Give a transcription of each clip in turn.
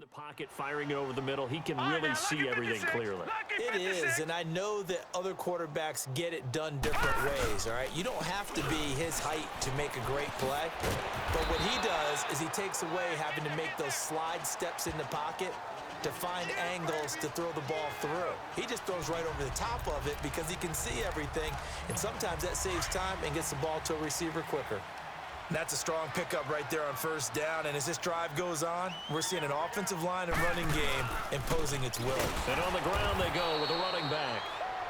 the pocket, firing it over the middle. He can really see everything clearly. It is, and I know that other quarterbacks get it done different ways, all right? You don't have to be his height to make a great play, but what he does is he takes away having to make those slide steps in the pocket to find angles to throw the ball through. He just throws right over the top of it because he can see everything, and sometimes that saves time and gets the ball to a receiver quicker. That's a strong pickup right there on first down, and as this drive goes on, we're seeing an offensive line and running game imposing its will. And on the ground they go with a running back.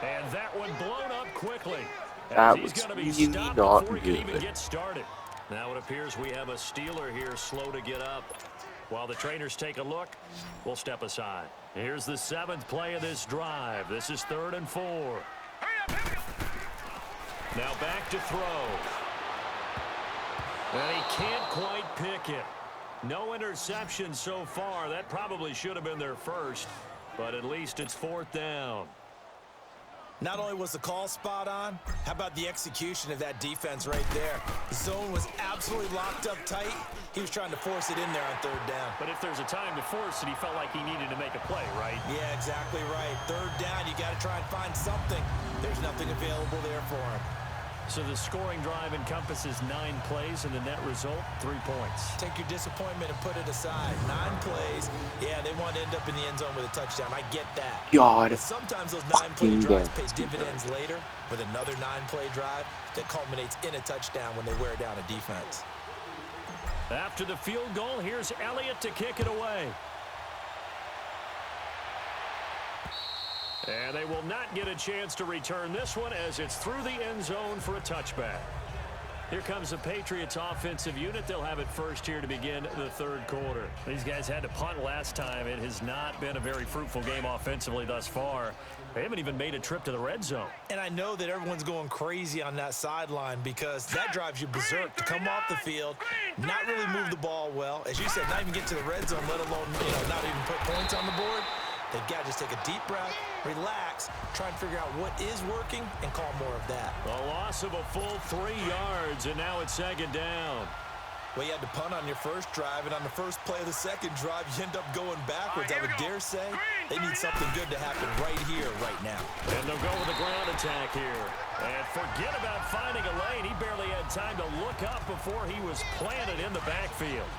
And that one blown up quickly. That He's was going to be really stopped not before he can even good. get started. Now it appears we have a Steeler here slow to get up. While the trainers take a look, we'll step aside. Here's the 7th play of this drive. This is 3rd and 4. Now back to throw. And he can't quite pick it. No interception so far. That probably should have been their first, but at least it's 4th down. Not only was the call spot on, how about the execution of that defense right there? The zone was absolutely locked up tight. He was trying to force it in there on 3rd down. But if there's a time to force it, he felt like he needed to make a play, right? Yeah, exactly right. 3rd down, you got to try and find something. There's nothing available there for him. So the scoring drive encompasses 9 plays, and the net result, 3 points. Take your disappointment and put it aside. 9 plays. Yeah, they want to end up in the end zone with a touchdown. I get that. God, But sometimes those 9-play drives pay dividends later with another 9-play drive that culminates in a touchdown when they wear down a defense. After the field goal, here's Elliott to kick it away. And they will not get a chance to return this one as it's through the end zone for a touchback. Here comes the Patriots offensive unit. They'll have it first here to begin the 3rd quarter. These guys had to punt last time. It has not been a very fruitful game offensively thus far. They haven't even made a trip to the red zone. And I know that everyone's going crazy on that sideline because that drives you berserk to come off the field, not really move the ball well. As you said, not even get to the red zone, let alone, not even put points on the board. They've got to just take a deep breath, relax, try and figure out what is working, and call more of that. A loss of a full 3 yards, and now it's 2nd down. Well, you had to punt on your first drive, and on the first play of the second drive, you end up going backwards. I would dare say they need something good to happen right here, right now. And they'll go with a ground attack here. And forget about finding a lane. He barely had time to look up before he was planted in the backfield.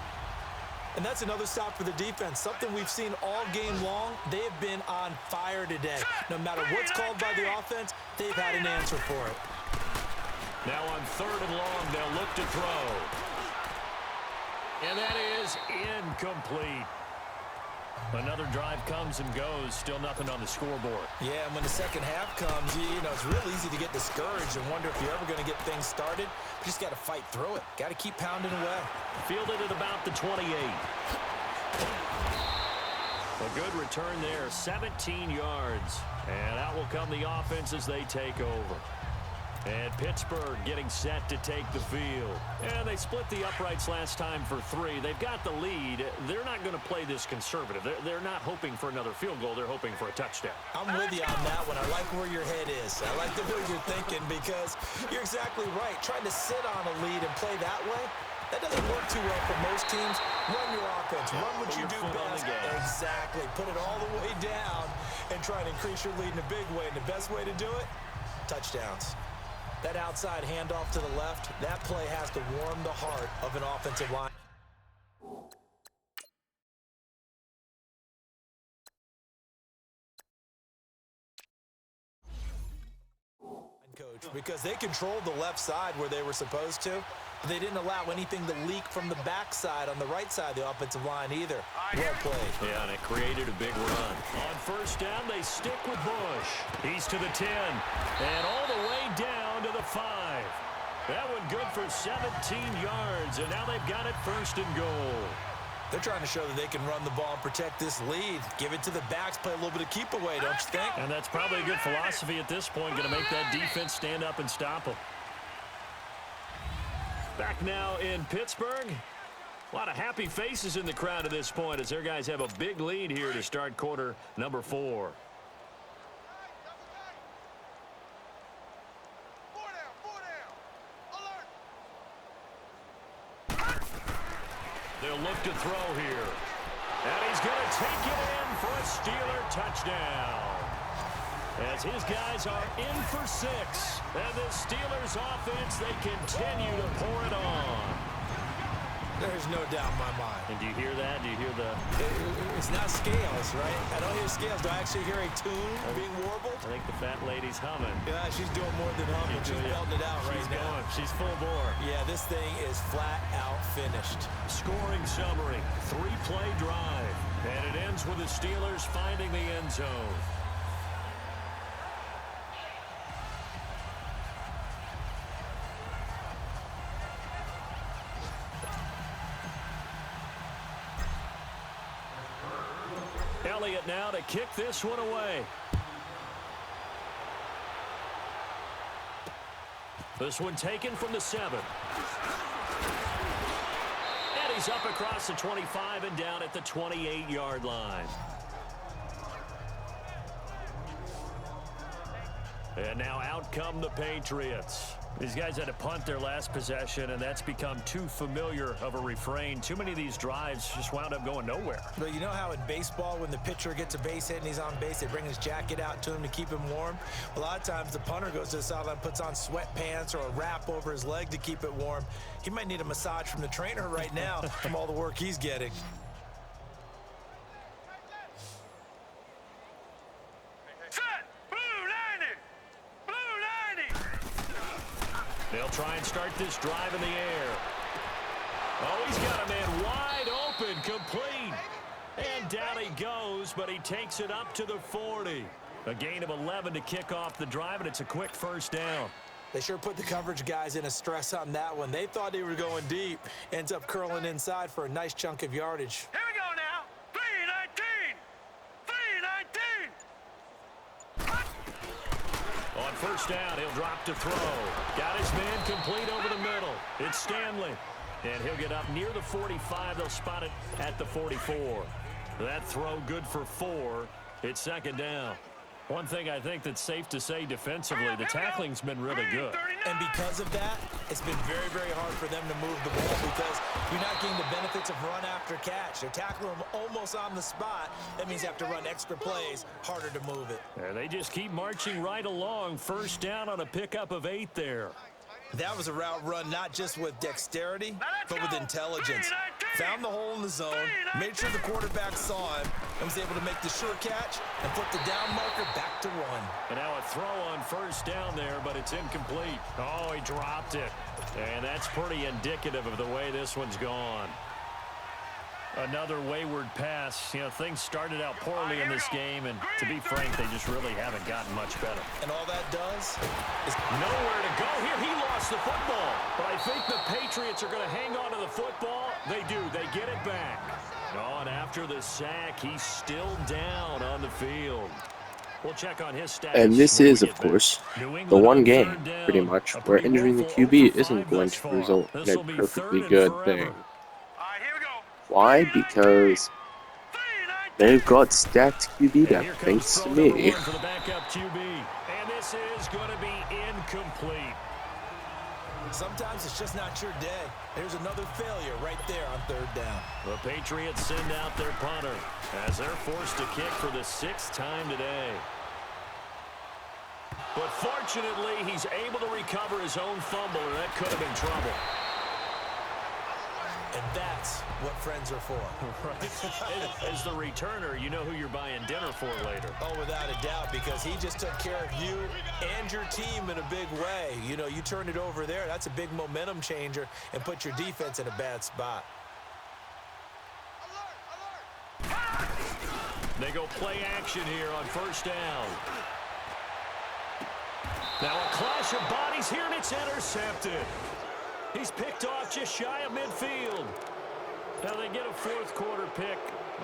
And that's another stop for the defense. Something we've seen all game long. They have been on fire today. No matter what's called by the offense, they've had an answer for it. Now on 3rd and long, they'll look to throw. And that is incomplete. Another drive comes and goes. Still nothing on the scoreboard. Yeah, and when the second half comes, it's real easy to get discouraged and wonder if you're ever going to get things started. You just got to fight through it. Got to keep pounding away. Fielded at about the 28. A good return there, 17 yards. And out will come the offense as they take over. And Pittsburgh getting set to take the field. And they split the uprights last time for 3. They've got the lead. They're not going to play this conservative. They're not hoping for another field goal. They're hoping for a touchdown. I'm with you on that one. I like where your head is. I like the way you're thinking because you're exactly right. Trying to sit on a lead and play that way, that doesn't work too well for most teams. Run your offense. Run what you do best. Exactly. Put it all the way down and try and increase your lead in a big way. And the best way to do it, touchdowns. That outside handoff to the left, that play has to warm the heart of an offensive line. Coach, because they controlled the left side where they were supposed to. They didn't allow anything to leak from the backside on the right side of the offensive line either. Well played. Yeah, and it created a big run. On 1st down, they stick with Bush. He's to the 10, and all the way down to the 5. That one good for 17 yards, and now they've got it 1st and goal. They're trying to show that they can run the ball and protect this lead. Give it to the backs, play a little bit of keep away, don't you think? And that's probably a good philosophy at this point, going to make that defense stand up and stop them. Back now in Pittsburgh. A lot of happy faces in the crowd at this point as their guys have a big lead here to start quarter number 4. They'll look to throw here. And he's going to take it in for a Steeler touchdown. As his guys are in for 6. And the Steelers offense, they continue to pour it on. There's no doubt in my mind. And do you hear that? Do you hear the... It's not scales, right? I don't hear scales. Do I actually hear a tune being warbled? I think the fat lady's humming. Yeah, she's doing more than humming. She's belting it out right now. She's full bore. Yeah, this thing is flat out finished. Scoring summary, 3-play drive. And it ends with the Steelers finding the end zone. Elliott now to kick this one away. This one taken from the 7. And he's up across the 25 and down at the 28-yard line. And now out come the Patriots. These guys had to punt their last possession, and that's become too familiar of a refrain. Too many of these drives just wound up going nowhere. But you know how in baseball, when the pitcher gets a base hit and he's on base, they bring his jacket out to him to keep him warm? A lot of times the punter goes to the sideline, puts on sweatpants or a wrap over his leg to keep it warm. He might need a massage from the trainer right now from all the work he's getting. They'll try and start this drive in the air. Oh, he's got a man wide open, complete. And down he goes, but he takes it up to the 40. A gain of 11 to kick off the drive, and it's a quick first down. They sure put the coverage guys in a stress on that one. They thought they were going deep. Ends up curling inside for a nice chunk of yardage. Here we go now. 3-19. 3-19. On first down, he'll drop to throw. Got his man complete over the middle. It's Stanley. And he'll get up near the 45. They'll spot it at the 44. That throw good for 4. It's second down. One thing I think that's safe to say defensively, the tackling's been really good. And because of that, it's been very, very hard for them to move the ball because you're not getting the benefits of run after catch. They're tackling them almost on the spot. That means you have to run extra plays, harder to move it. And they just keep marching right along. First down on a pickup of 8 there. That was a route run not just with dexterity, but with intelligence. Found the hole in the zone, made sure the quarterback saw him, and was able to make the sure catch and put the down marker back to 1. And now a throw on first down there, but it's incomplete. Oh, he dropped it. And that's pretty indicative of the way this one's gone. Another wayward pass. You know, things started out poorly in this game, and to be frank, they just really haven't gotten much better. And all that does is nowhere to go here. He lost the football. But I think the Patriots are going to hang on to the football. They do. They get it back. Oh, and after the sack, he's still down on the field. We'll check on his stats. And this is, of course, the one game, pretty much, where injuring the QB isn't going to result in a perfectly good thing. Why? Because they've got stacked QB depth, thanks to me. And this is going to be incomplete. Sometimes it's just not your day. There's another failure right there on third down. The Patriots send out their punter as they're forced to kick for the 6th time today. But fortunately, he's able to recover his own fumble, or that could have been trouble. And that's what friends are for. Right. As the returner, you know who you're buying dinner for later. Oh, without a doubt, because he just took care of you and your team in a big way. You know, you turned it over there. That's a big momentum changer and put your defense in a bad spot. They go play action here on first down. Now a clash of bodies here, and it's intercepted. He's picked off just shy of midfield. Now they get a 4th quarter pick.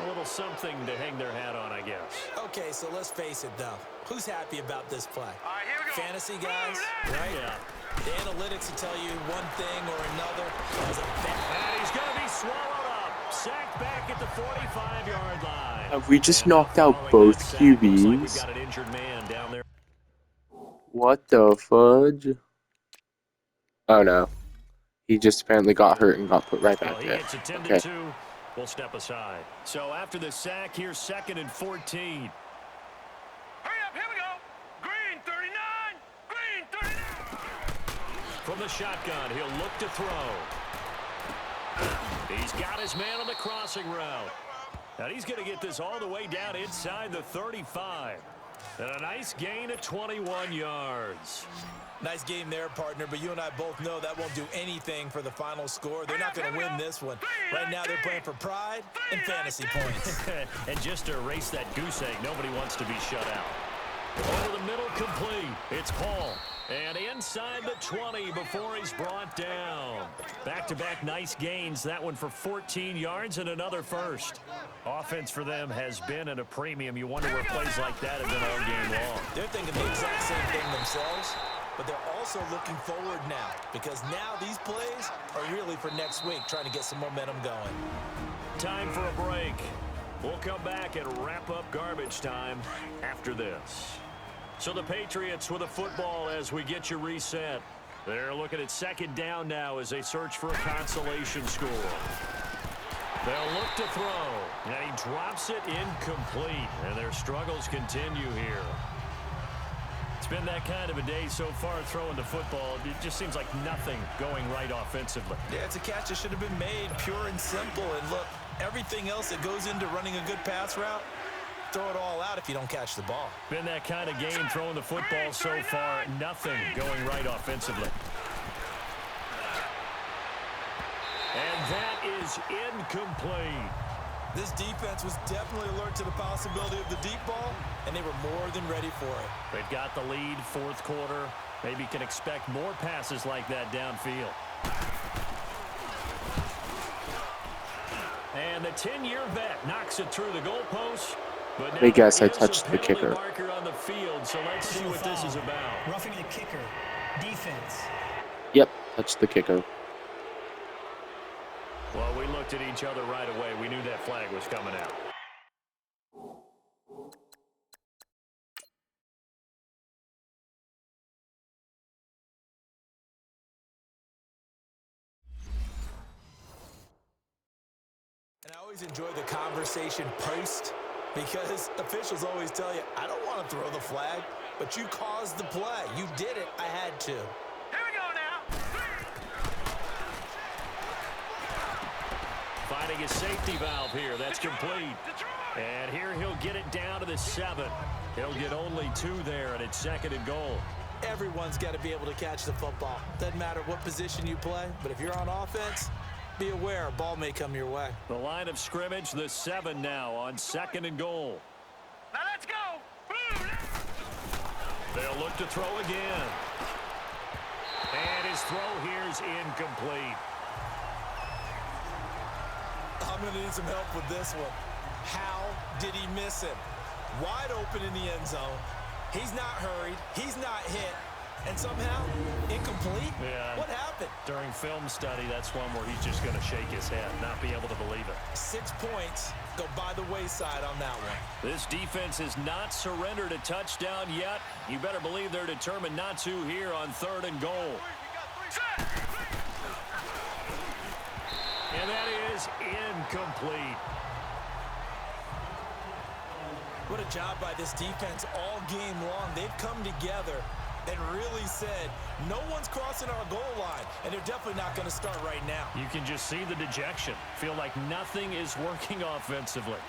A little something to hang their hat on, I guess. Okay, so let's face it, though. Who's happy about this play? Here we go. Fantasy guys, right? Yeah. The analytics will tell you one thing or another. And he's going to be swallowed up. Sacked back at the 45-yard line. Have we just knocked out both QBs? Like we've got an injured man down there. What the fudge? Oh no. He just apparently got hurt and got put right back He there. gets attended Okay. to will step aside. So after the sack, here's 2nd and 14. Hurry up, here we go. Green 39. Green 39. From the shotgun, he'll look to throw. He's got his man on the crossing route. And he's going to get this all the way down inside the 35. And a nice gain of 21 yards. Nice game there, partner, but you and I both know that won't do anything for the final score. They're not going to win this one. Right now, they're playing for pride and fantasy points. And just to erase that goose egg, nobody wants to be shut out. Over the middle, complete. It's Paul. And inside the 20 before he's brought down. Back-to-back nice gains. That one for 14 yards and another first. Offense for them has been at a premium. You wonder where plays like that have been all game long. They're thinking the exact same thing themselves, but they're also looking forward now because now these plays are really for next week, trying to get some momentum going. Time for a break. We'll come back and wrap up garbage time after this. So the Patriots with a football as we get you reset. They're looking at 2nd down now as they search for a consolation score. They'll look to throw, and he drops it incomplete, and their struggles continue here. It's been that kind of a day so far throwing the football. It just seems like nothing going right offensively. Yeah, it's a catch that should have been made, pure and simple. And look, everything else that goes into running a good pass route, throw it all out if you don't catch the ball. Been that kind of game throwing the football so far. Nothing going right offensively. And that is incomplete. This defense was definitely alert to the possibility of the deep ball, and they were more than ready for it. They've got the lead, 4th quarter. Maybe can expect more passes like that downfield. And the 10-year vet knocks it through the goalpost. But Hey guys, I touched the kicker. On the field, so let's see what this is about. Roughing the kicker. Defense. Yep, touched the kicker. Well, we looked at each other right away. We knew that flag was coming out. And I always enjoy the conversation post because officials always tell you, I don't want to throw the flag, but you caused the play. You did it. I had to. Here we go now. Finding his safety valve here. That's complete. And here he'll get it down to the 7. He'll get only 2 there, and it's 2nd and goal. Everyone's got to be able to catch the football. Doesn't matter what position you play, but if you're on offense, be aware a ball may come your way. The line of scrimmage, the 7 now on 2nd and goal. Now let's go. They'll look to throw again. And his throw here's incomplete. I'm going to need some help with this one. How did he miss him? Wide open in the end zone. He's not hurried. He's not hit. And somehow, incomplete? Yeah. What happened? During film study, that's one where he's just going to shake his head, not be able to believe it. 6 points go by the wayside on that one. This defense has not surrendered a touchdown yet. You better believe they're determined not to here on 3rd and goal. And that is incomplete. What a job by this defense all game long. They've come together and really said, no one's crossing our goal line, and they're definitely not going to start right now. You can just see the dejection. Feel like nothing is working offensively.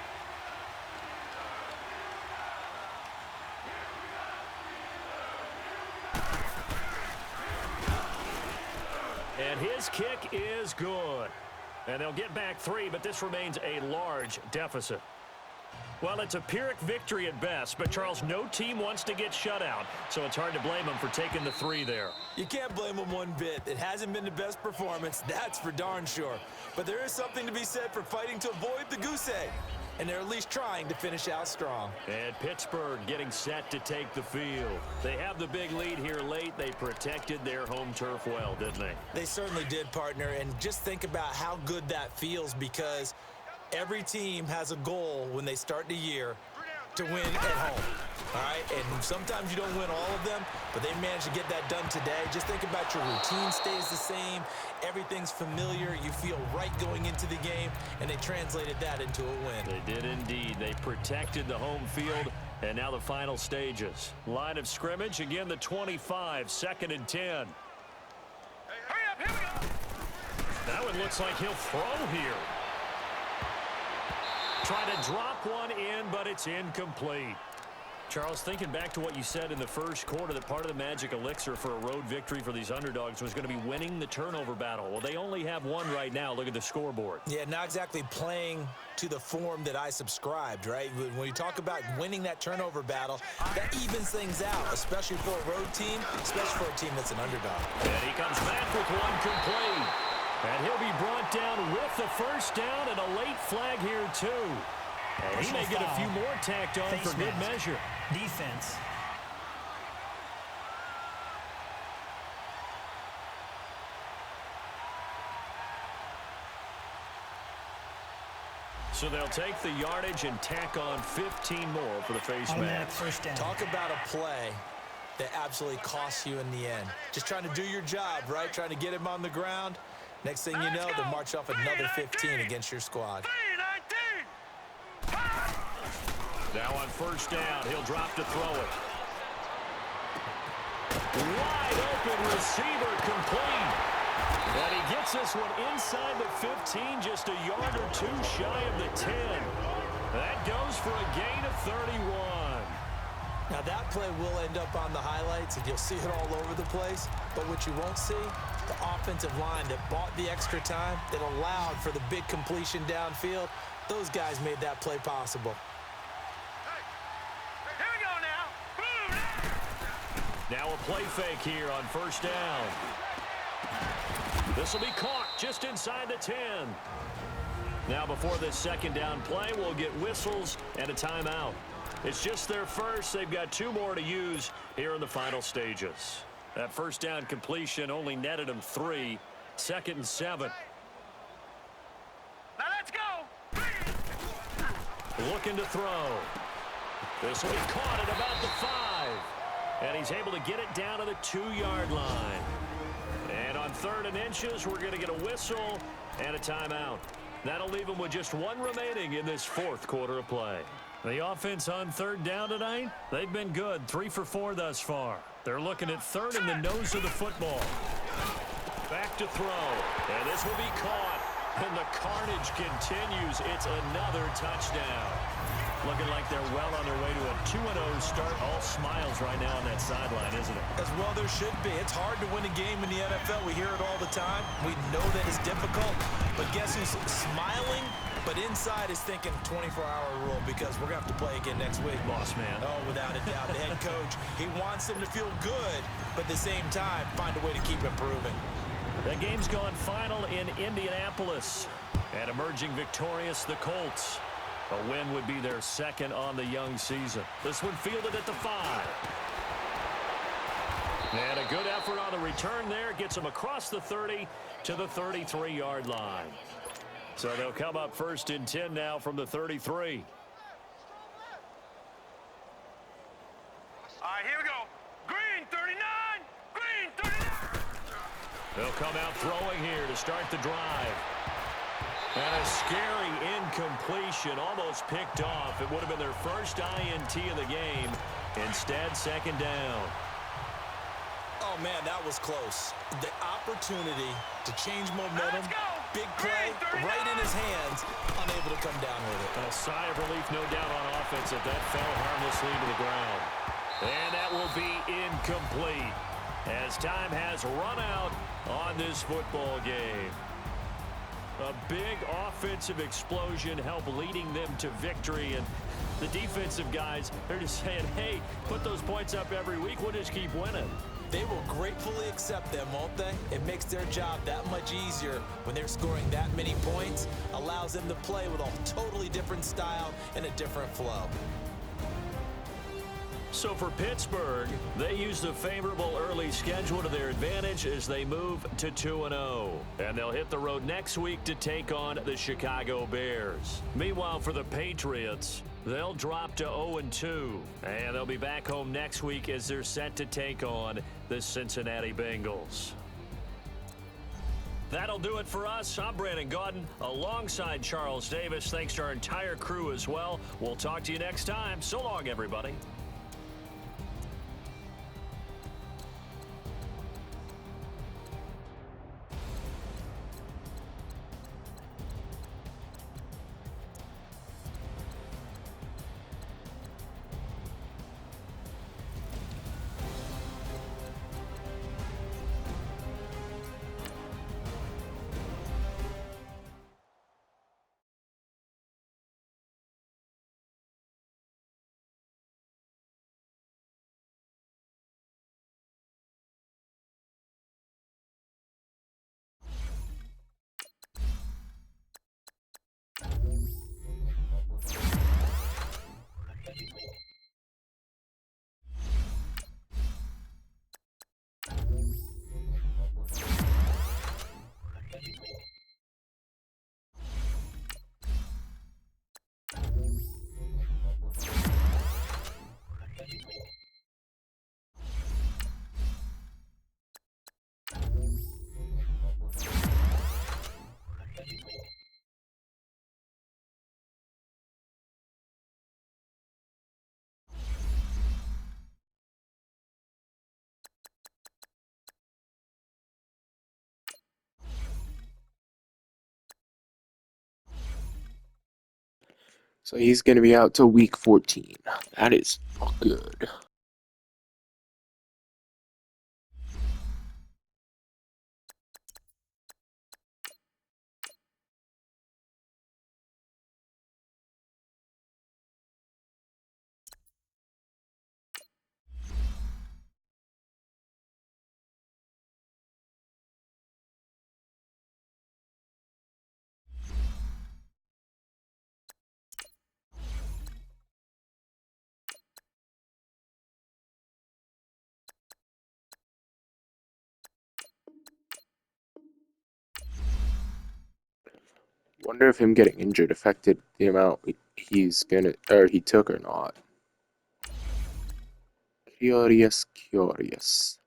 And his kick is good. And they'll get back 3, but this remains a large deficit. Well, it's a Pyrrhic victory at best, but, Charles, no team wants to get shut out, so it's hard to blame them for taking the 3 there. You can't blame them one bit. It hasn't been the best performance, that's for darn sure. But there is something to be said for fighting to avoid the goose egg, and they're at least trying to finish out strong. And Pittsburgh getting set to take the field. They have the big lead here late. They protected their home turf well, didn't they? They certainly did, partner, and just think about how good that feels because every team has a goal when they start the year, expect to win at home. All right, and sometimes you don't win all of them, but they managed to get that done today. Just think about your routine stays the same. Everything's familiar. You feel right going into the game, and they translated that into a win. They did indeed. They protected the home field, and now the final stages. Line of scrimmage, again the 25, 2nd and 10. Hurry up, here we go. That one looks like he'll throw here. Trying to drop one in, but it's incomplete. Charles, thinking back to what you said in the first quarter, that part of the magic elixir for a road victory for these underdogs was going to be winning the turnover battle. Well, they only have one right now. Look at the scoreboard. Yeah, not exactly playing to the form that I subscribed, right? When you talk about winning that turnover battle, that evens things out, especially for a road team, especially for a team that's an underdog. And he comes back with one complete. And he'll be brought down with the first down and a late flag here, too. And he may get a few more tacked on for good measure. Defense. So they'll take the yardage and tack on 15 more for the face Automatic mask. first down. Talk about a play that absolutely costs you in the end. Just trying to do your job, right? Trying to get him on the ground. Next thing you know, they'll march off another 15 against your squad. Now on first down, he'll drop to throw it. Wide open receiver complete. And he gets this one inside the 15, just a yard or two shy of the 10. That goes for a gain of 31. Now that play will end up on the highlights, and you'll see it all over the place. But what you won't see, the offensive line that bought the extra time, that allowed for the big completion downfield, those guys made that play possible. Now a play fake here on first down. This will be caught just inside the 10. Now before this second down play, we'll get whistles and a timeout. It's just their first. They've got 2 more to use here in the final stages. That first down completion only netted them 3. 2nd and 7. Now let's go. Looking to throw. This will be caught at about the 5. And he's able to get it down to the 2-yard line. And on 3rd and inches, we're going to get a whistle and a timeout. That'll leave him with just 1 remaining in this 4th quarter of play. The offense on 3rd down tonight, they've been good. 3 for 4 thus far. They're looking at 3rd in the nose of the football. Back to throw. And this will be caught. And the carnage continues. It's another touchdown. Looking like they're well on their way to a 2-0 start. All smiles right now on that sideline, isn't it? As well there should be. It's hard to win a game in the NFL. We hear it all the time. We know that it's difficult. But guess who's smiling? But inside is thinking 24-hour rule, because we're going to have to play again next week. Boss man. Oh, without a doubt. The head coach, he wants them to feel good, but at the same time, find a way to keep improving. The game's gone final in Indianapolis. And emerging victorious, the Colts. A win would be their 2nd on the young season. This one fielded at the 5. And a good effort on the return there. Gets them across the 30 to the 33-yard line. So they'll come up 1st and 10 now from the 33. All right, here we go. Green 39. Green 39. They'll come out throwing here to start the drive. And a scary incompletion, almost picked off. It would have been their first INT of the game. Instead, 2nd down. Oh, man, that was close. The opportunity to change momentum, big play, right in his hands, unable to come down with it. A sigh of relief, no doubt, on offense if that fell harmlessly to the ground. And that will be incomplete as time has run out on this football game. A big offensive explosion helped leading them to victory, and the defensive guys are just saying, hey, put those points up every week, we'll just keep winning. They will gratefully accept them, won't they? It makes their job that much easier when they're scoring that many points, allows them to play with a totally different style and a different flow. So for Pittsburgh, they used a favorable early schedule to their advantage as they move to 2-0. And they'll hit the road next week to take on the Chicago Bears. Meanwhile, for the Patriots, they'll drop to 0-2. And they'll be back home next week as they're set to take on the Cincinnati Bengals. That'll do it for us. I'm Brandon Gaudin alongside Charles Davis. Thanks to our entire crew as well. We'll talk to you next time. So long, everybody. So he's going to be out till week 14. That is not good. Wonder if him getting injured affected the amount he took or not. Curious, curious.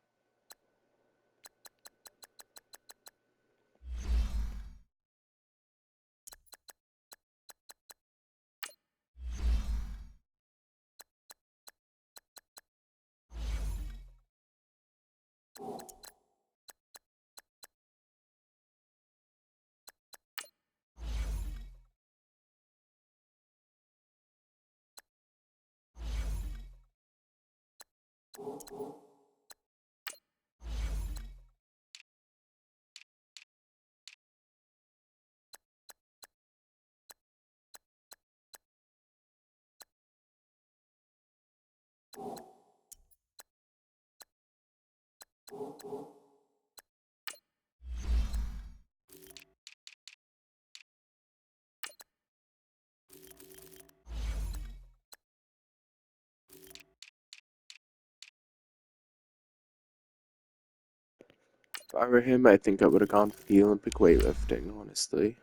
If I were him, I think I would have gone for the Olympic weightlifting, honestly.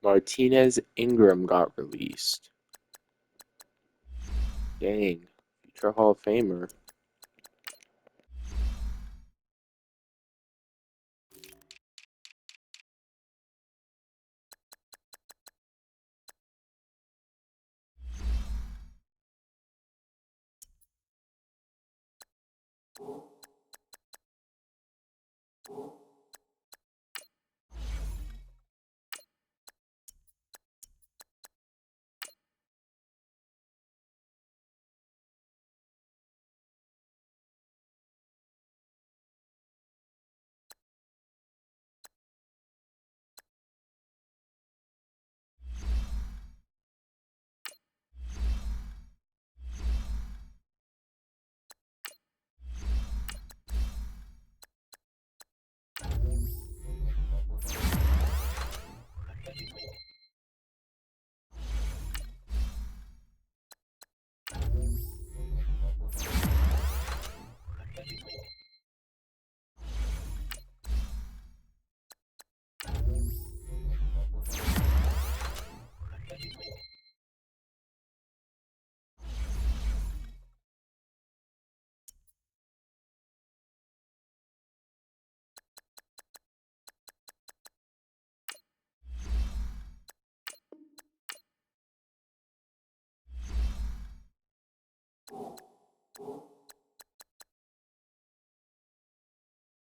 Martinez Ingram got released. Dang, future Hall of Famer.